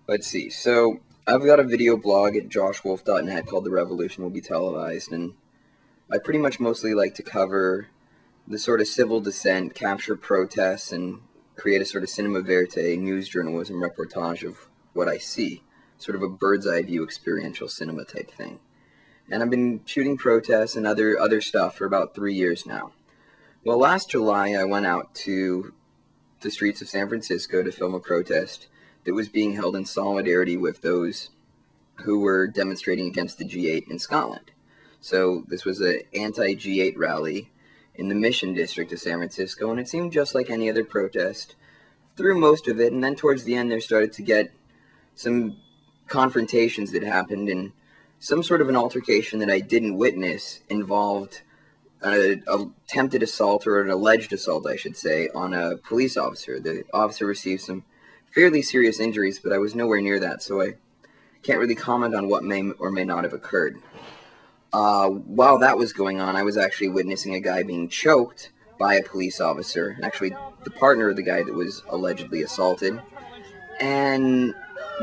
Let's see. So I've got a video blog at joshwolf.net called The Revolution Will Be Televised, and I pretty much mostly like to cover the sort of civil dissent, capture protests, and create a sort of cinema verite news journalism reportage of what I see, sort of a bird's eye view experiential cinema type thing. And I've been shooting protests and other stuff for about 3 years now. Well, last July I went out to the streets of San Francisco to film a protest that was being held in solidarity with those who were demonstrating against the G8 in Scotland. So this was an anti-G8 rally in the Mission District of San Francisco, and it seemed just like any other protest through most of it, and then towards the end there started to get some confrontations that happened, and some sort of an altercation that I didn't witness involved an attempted assault, or an alleged assault, I should say, on a police officer. The officer received some fairly serious injuries, but I was nowhere near that, so I can't really comment on what may or may not have occurred. While that was going on, I was actually witnessing a guy being choked by a police officer, actually the partner of the guy that was allegedly assaulted, and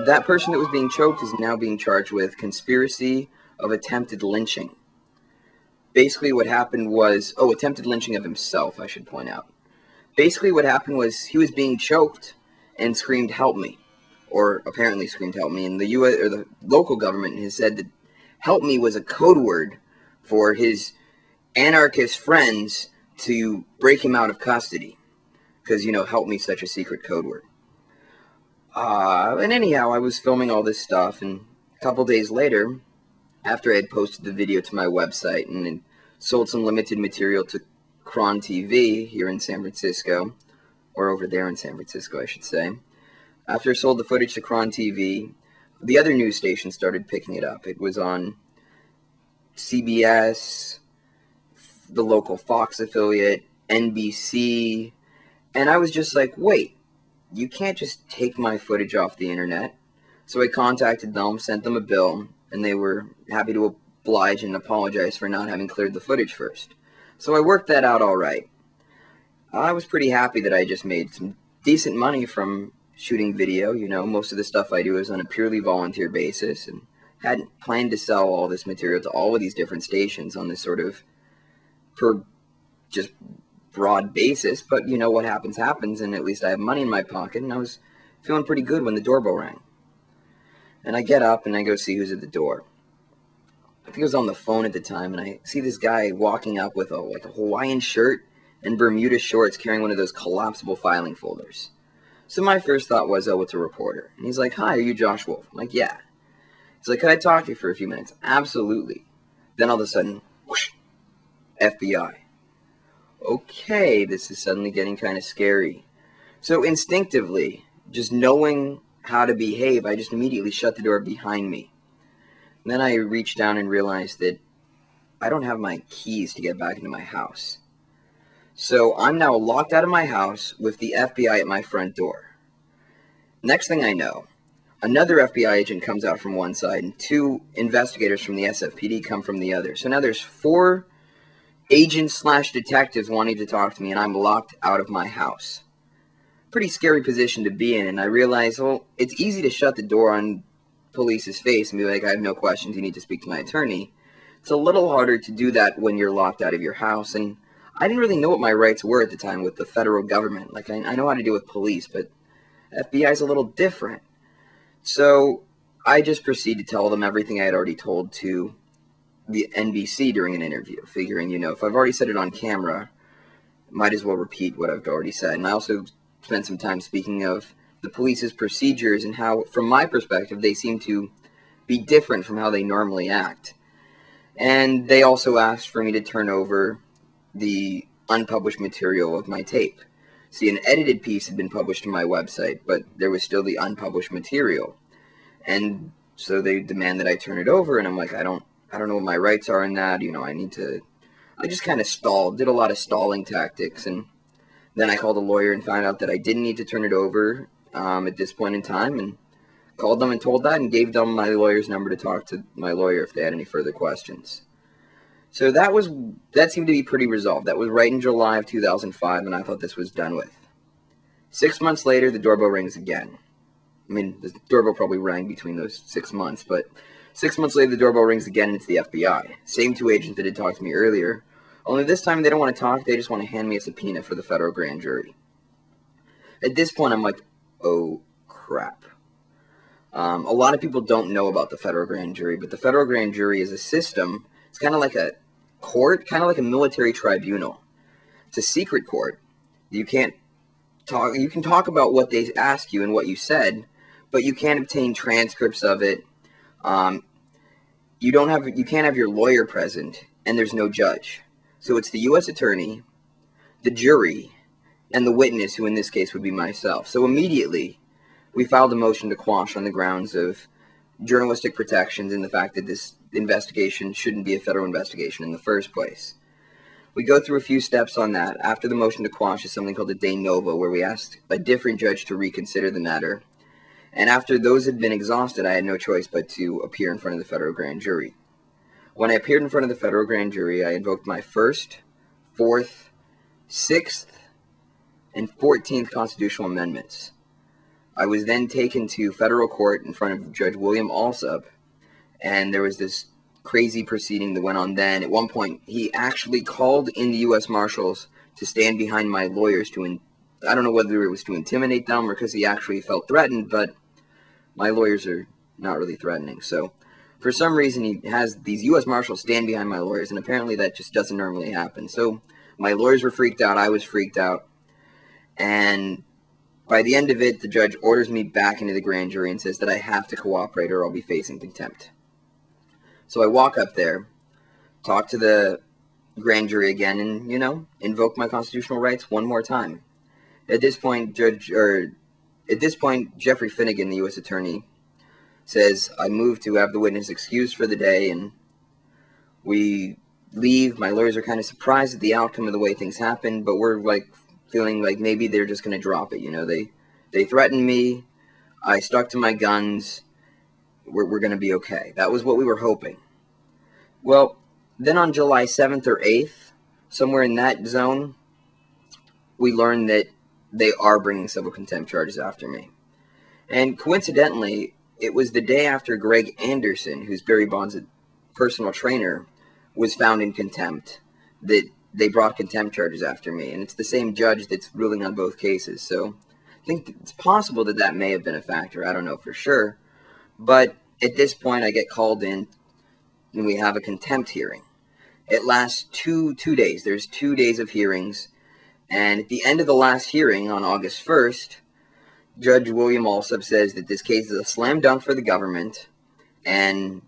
that person that was being choked is now being charged with conspiracy of attempted lynching. Basically what happened was, attempted lynching of himself, I should point out. Basically what happened was he was being choked and screamed, "Help me," or apparently screamed, "Help me," and the U.S. or the local government has said that "help me" was a code word for his anarchist friends to break him out of custody, because, "help me" is such a secret code word. And anyhow, I was filming all this stuff, and a couple days later, after I had posted the video to my website and had sold some limited material to Cron TV here in San Francisco, or over there in San Francisco, I should say. After I sold the footage to Cron TV, the other news stations started picking it up. It was on CBS, the local Fox affiliate, NBC, and I was just like, wait, you can't just take my footage off the internet. So I contacted them, sent them a bill, and they were happy to oblige and apologize for not having cleared the footage first. So I worked that out all right. I was pretty happy that I just made some decent money from shooting video. Most of the stuff I do is on a purely volunteer basis, and hadn't planned to sell all this material to all of these different stations on this sort of just broad basis, but what happens happens, and at least I have money in my pocket, and I was feeling pretty good when the doorbell rang. And I get up and I go see who's at the door. I think I was on the phone at the time, and I see this guy walking up with a Hawaiian shirt and Bermuda shorts, carrying one of those collapsible filing folders. So my first thought was, it's a reporter. And he's like, "Hi, are you Josh Wolf?" I'm like, "Yeah." He's like, "Could I talk to you for a few minutes?" "Absolutely." Then all of a sudden, whoosh, FBI. Okay, this is suddenly getting kind of scary. So instinctively, just knowing how to behave, I just immediately shut the door behind me. And then I reached down and realized that I don't have my keys to get back into my house. So I'm now locked out of my house with the FBI at my front door. Next thing I know, another FBI agent comes out from one side, and two investigators from the SFPD come from the other. So now there's 4 agents/detectives wanting to talk to me, and I'm locked out of my house. Pretty scary position to be in, and I realized, it's easy to shut the door on police's face and be like, "I have no questions, you need to speak to my attorney." It's a little harder to do that when you're locked out of your house, and I didn't really know what my rights were at the time with the federal government. I know how to deal with police, but FBI is a little different. So I just proceeded to tell them everything I had already told to the NBC during an interview, figuring, if I've already said it on camera, might as well repeat what I've already said. And I also spent some time speaking of the police's procedures and how, from my perspective, they seem to be different from how they normally act. And they also asked for me to turn over the unpublished material of my tape. See, an edited piece had been published on my website, but there was still the unpublished material. And so they demand that I turn it over, and I'm like, I don't know what my rights are in that. I just kind of stalled, did a lot of stalling tactics, and then I called a lawyer and found out that I didn't need to turn it over at this point in time, and called them and told that, and gave them my lawyer's number to talk to my lawyer if they had any further questions. So that seemed to be pretty resolved. That was right in July of 2005, and I thought this was done with. 6 months later, the doorbell rings again. I mean, the doorbell probably rang between those 6 months, but 6 months later, the doorbell rings again, and it's the FBI. Same two agents that had talked to me earlier. Only this time, they don't want to talk. They just want to hand me a subpoena for the federal grand jury. At this point, I'm like, oh, crap. A lot of people don't know about the federal grand jury, but the federal grand jury is a system. It's kind of like a court, kind of like a military tribunal. It's a secret court. You can't talk. You can talk about what they ask you and what you said, but you can't obtain transcripts of it. You can't have your lawyer present, and there's no judge. So it's the U.S. attorney, the jury, and the witness, who in this case would be myself. So immediately, we filed a motion to quash on the grounds of journalistic protections and the fact that this investigation shouldn't be a federal investigation in the first place. We go through a few steps on that. After the motion to quash is something called a de novo, where we asked a different judge to reconsider the matter. And after those had been exhausted, I had no choice but to appear in front of the federal grand jury. When I appeared in front of the federal grand jury, I invoked my 1st, 4th, 6th, and 14th constitutional amendments. I was then taken to federal court in front of Judge William Alsop, and there was this crazy proceeding that went on then. At one point, he actually called in the U.S. Marshals to stand behind my lawyers I don't know whether it was to intimidate them or because he actually felt threatened, but my lawyers are not really threatening. So for some reason, he has these U.S. Marshals stand behind my lawyers, and apparently that just doesn't normally happen. So my lawyers were freaked out. I was freaked out. And by the end of it, the judge orders me back into the grand jury and says that I have to cooperate or I'll be facing contempt. So I walk up there, talk to the grand jury again, and, invoke my constitutional rights one more time. At this point, Jeffrey Finnegan, the U.S. attorney, says, I move to have the witness excused for the day, and we leave. My lawyers are kind of surprised at the outcome of the way things happened, but we're feeling like maybe they're just going to drop it. They threatened me. I stuck to my guns. We're going to be okay. That was what we were hoping. Well, then on July 7th or 8th, somewhere in that zone, we learned that they are bringing civil contempt charges after me. And coincidentally, it was the day after Greg Anderson, who's Barry Bonds' personal trainer, was found in contempt, that they brought contempt charges after me. And it's the same judge that's ruling on both cases. So I think it's possible that that may have been a factor. I don't know for sure. But at this point, I get called in, and we have a contempt hearing. It lasts two days. There's 2 days of hearings. And at the end of the last hearing on August 1st, Judge William Alsop says that this case is a slam dunk for the government, and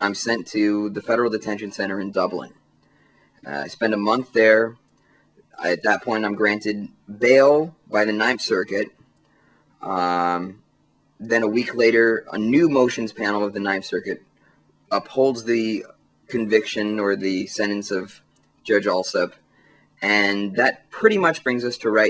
I'm sent to the Federal Detention Center in Dublin. I spend a month there. At that point, I'm granted bail by the Ninth Circuit. Then a week later, a new motions panel of the Ninth Circuit upholds the conviction or the sentence of Judge Alsop, and that pretty much brings us to right